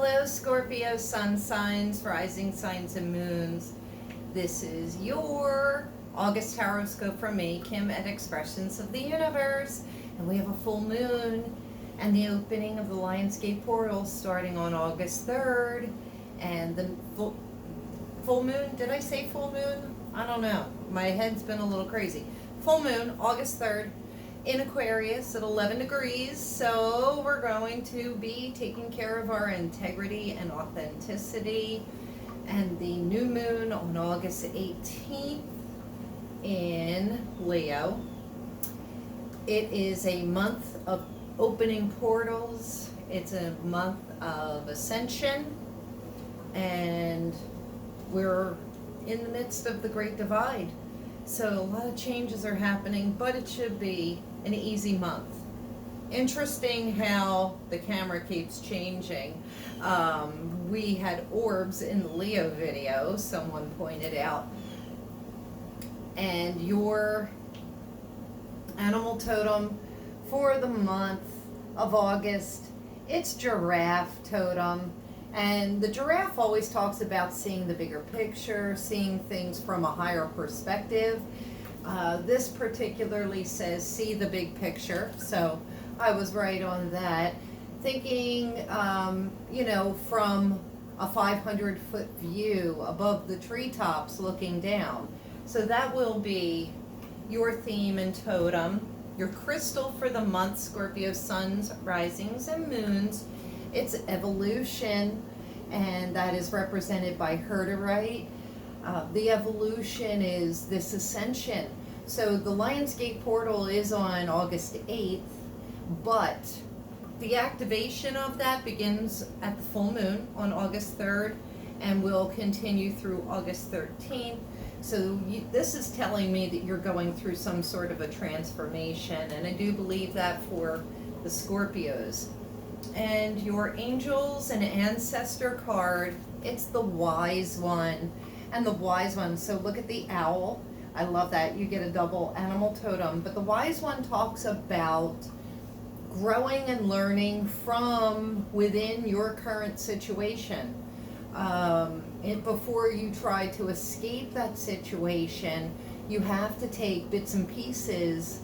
Hello, Scorpio, sun signs, rising signs, and moons. This is your August horoscope from me, Kim, at Expressions of the Universe. And we have a full moon and the opening of the Lionsgate portal starting on August 3rd. And the full moon, did I say full moon? I don't know. My head's been a little crazy. Full moon, August 3rd. In Aquarius at 11 degrees, so we're going to be taking care of our integrity and authenticity. And the new moon on August 18th in Leo. It is a month of opening portals. It's a month of ascension, and we're in the midst of the Great Divide. So a lot of changes are happening, but it should be an easy month. Interesting how the camera keeps changing. We had orbs in the Leo video, someone pointed out. And your animal totem for the month of August, it's giraffe totem. And the giraffe always talks about seeing the bigger picture, seeing things from a higher perspective. This particularly says see the big picture, so I was right on that. Thinking, from a 500-foot view above the treetops looking down. So that will be your theme and totem. Your crystal for the month, Scorpio suns, risings, and moons. It's evolution, and that is represented by herderite. The evolution is this ascension. So the Lionsgate portal is on August 8th, but the activation of that begins at the full moon on August 3rd and will continue through August 13th. So this is telling me that you're going through some sort of a transformation, and I do believe that for the Scorpios. And your angels and ancestor card, it's the wise one. And the wise one, so look at the owl. I love that. You get a double animal totem. But the wise one talks about growing and learning from within your current situation. Before you try to escape that situation, you have to take bits and pieces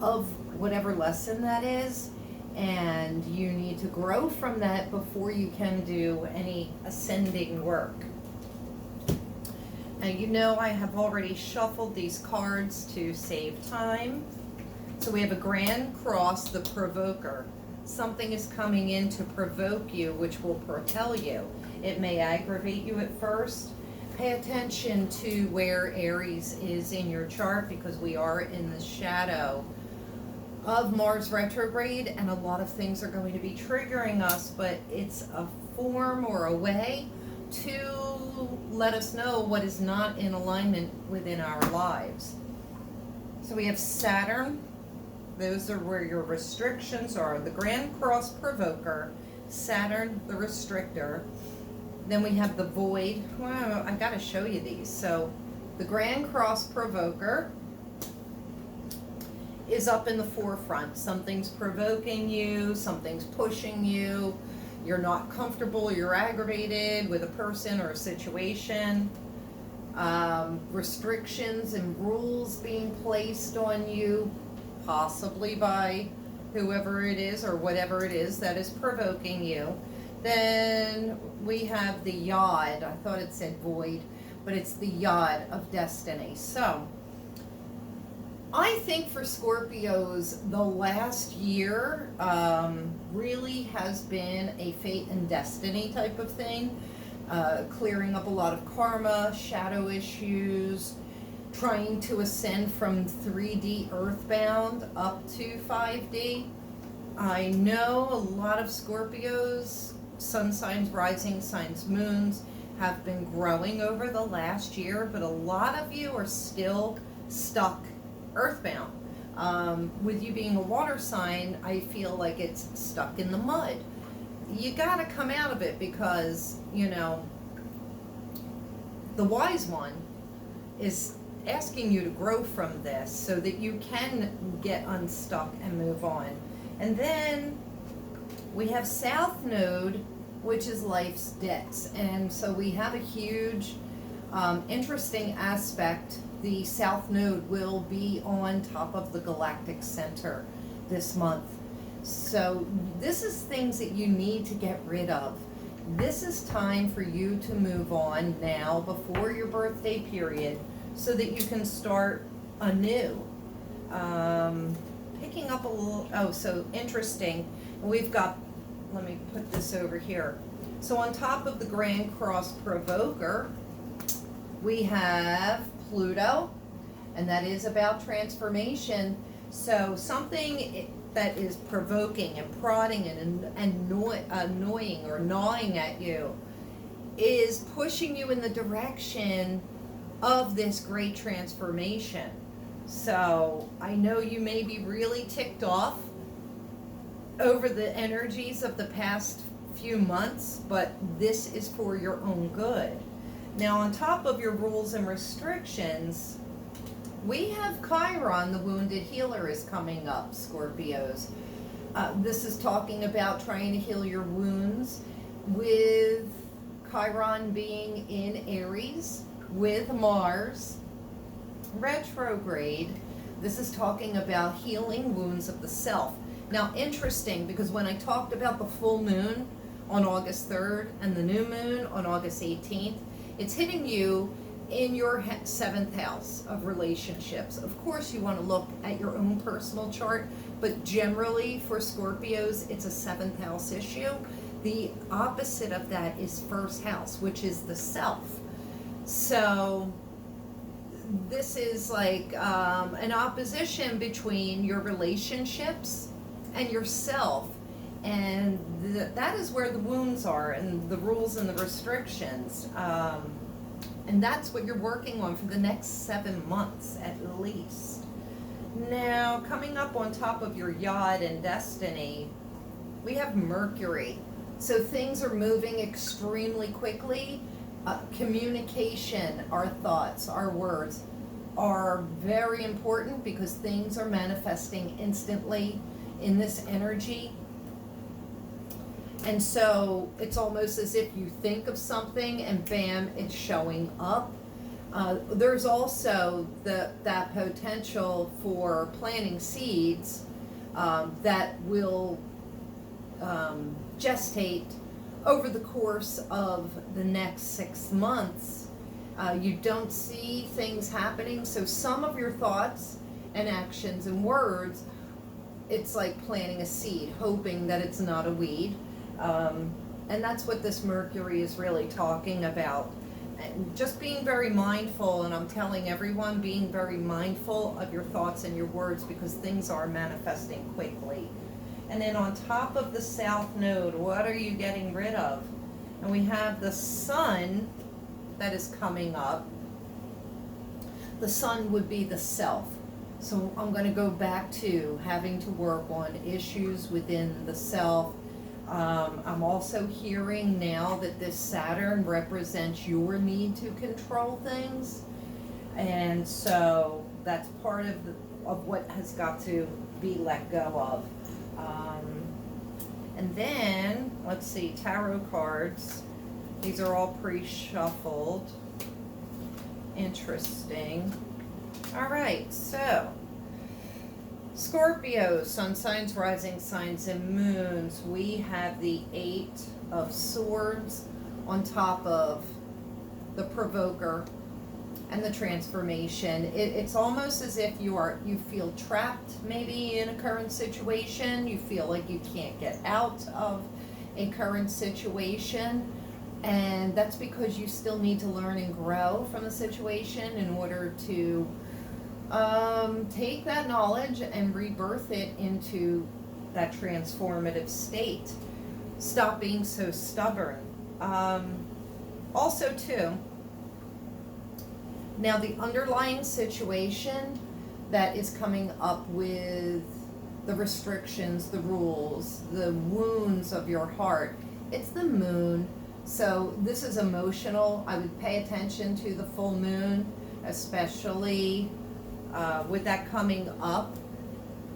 of whatever lesson that is, and you need to grow from that before you can do any ascending work. Now, I have already shuffled these cards to save time. So we have a Grand Cross, the Provoker. Something is coming in to provoke you, which will propel you. It may aggravate you at first. Pay attention to where Aries is in your chart, because we are in the shadow of Mars retrograde, and a lot of things are going to be triggering us, but it's a form or a way to let us know what is not in alignment within our lives. So we have Saturn. Those are where your restrictions are. The Grand Cross Provoker, Saturn the Restrictor. Then we have the Void. Wow, I gotta show you these. So the Grand Cross Provoker is up in the forefront. Something's provoking you, something's pushing you. You're not comfortable, you're aggravated with a person or a situation. Restrictions and rules being placed on you, possibly by whoever it is or whatever it is that is provoking you. Then we have the Yacht. I thought it said Void, but it's the Yacht of Destiny. So I think for Scorpios, the last year really has been a fate and destiny type of thing. Clearing up a lot of karma, shadow issues, trying to ascend from 3D earthbound up to 5D. I know a lot of Scorpios, sun signs, rising signs, moons, have been growing over the last year, but a lot of you are still stuck earthbound. With you being a water sign, I feel like it's stuck in the mud. You gotta come out of it, because the wise one is asking you to grow from this so that you can get unstuck and move on. And then we have South Node which is life's debts. And so we have a huge, interesting aspect. The South Node will be on top of the galactic center this month. So this is things that you need to get rid of. This is time for you to move on now before your birthday period so that you can start anew. Picking up a little, oh, so interesting. We've got, let me put this over here. So on top of the Grand Cross Provoker, we have Pluto, and that is about transformation. So something that is provoking and prodding and annoying or gnawing at you is pushing you in the direction of this great transformation. So I know you may be really ticked off over the energies of the past few months, but this is for your own good. Now, on top of your rules and restrictions, we have Chiron, the wounded healer, is coming up, Scorpios. This is talking about trying to heal your wounds with Chiron being in Aries with Mars retrograde. This is talking about healing wounds of the self. Now, interesting, because when I talked about the full moon on August 3rd and the new moon on August 18th, it's hitting you in your 7th house of relationships. Of course, you want to look at your own personal chart, but generally for Scorpios, it's a 7th house issue. The opposite of that is 1st house, which is the self. So this is like an opposition between your relationships and yourself. And that is where the wounds are and the rules and the restrictions. And that's what you're working on for the next 7 months at least. Now, coming up on top of your Yacht and Destiny, we have Mercury. So things are moving extremely quickly. Communication, our thoughts, our words are very important because things are manifesting instantly in this energy. And so it's almost as if you think of something and bam, it's showing up. There's also that potential for planting seeds that will gestate over the course of the next 6 months. You don't see things happening, so some of your thoughts and actions and words, it's like planting a seed, hoping that it's not a weed. And that's what this Mercury is really talking about. And just being very mindful, and I'm telling everyone, being very mindful of your thoughts and your words because things are manifesting quickly. And then on top of the South Node, what are you getting rid of? And we have the Sun that is coming up. The Sun would be the self. So I'm going to go back to having to work on issues within the self. I'm also hearing now that this Saturn represents your need to control things. And so that's part of what has got to be let go of. And then, let's see, tarot cards. These are all pre-shuffled. Interesting. All right, so Scorpio, sun signs, rising signs, and moons. We have the 8 of Swords on top of the Provoker and the transformation. It's almost as if you feel trapped maybe in a current situation. You feel like you can't get out of a current situation. And that's because you still need to learn and grow from the situation in order to take that knowledge and rebirth it into that transformative state. Stop being so stubborn. Also too, now the underlying situation that is coming up with the restrictions, the rules, the wounds of your heart, it's the moon. So this is emotional. I would pay attention to the full moon, especially with that coming up.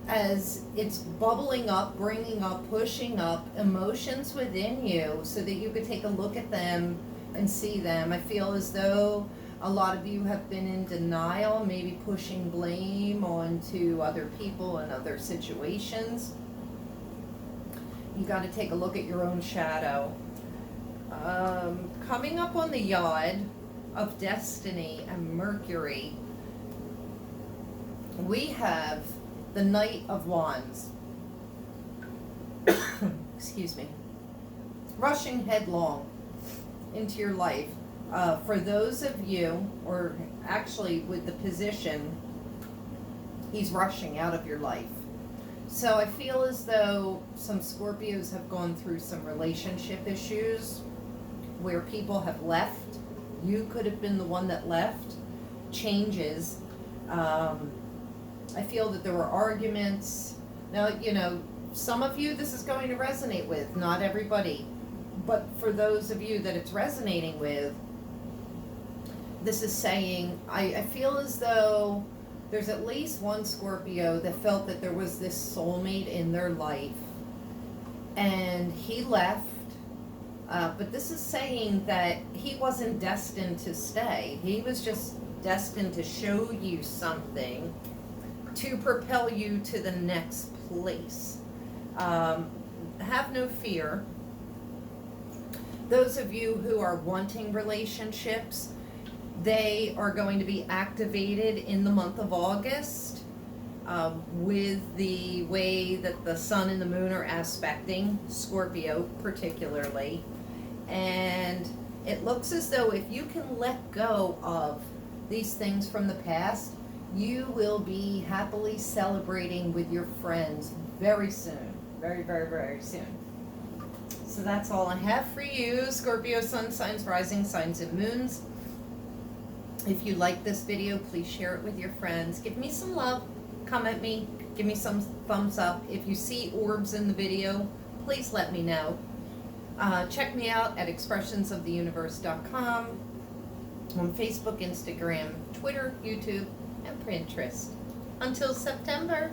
as it's bubbling up, bringing up, pushing up emotions within you so that you could take a look at them and see them. I feel as though a lot of you have been in denial, maybe pushing blame onto other people and other situations. You got to take a look at your own shadow. Coming up on the Yacht of Destiny and Mercury, we have the Knight of Wands. Excuse me. Rushing headlong into your life. For those of you, or actually with the position, he's rushing out of your life. So I feel as though some Scorpios have gone through some relationship issues where people have left. You could have been the one that left. Changes. I feel that there were arguments. Now, some of you this is going to resonate with, not everybody. But for those of you that it's resonating with, this is saying, I feel as though there's at least one Scorpio that felt that there was this soulmate in their life. And he left. But this is saying that he wasn't destined to stay. He was just destined to show you something to propel you to the next place. Have no fear. Those of you who are wanting relationships, they are going to be activated in the month of August with the way that the sun and the moon are aspecting Scorpio particularly. And it looks as though if you can let go of these things from the past, you will be happily celebrating with your friends very soon. Very, very, very soon. So that's all I have for you, Scorpio sun signs, rising signs, and moons. If you like this video, please share it with your friends. Give me some love. Comment me. Give me some thumbs up. If you see orbs in the video, please let me know. Check me out at expressionsoftheuniverse.com, on Facebook, Instagram, Twitter, YouTube, and Pinterest. Until September.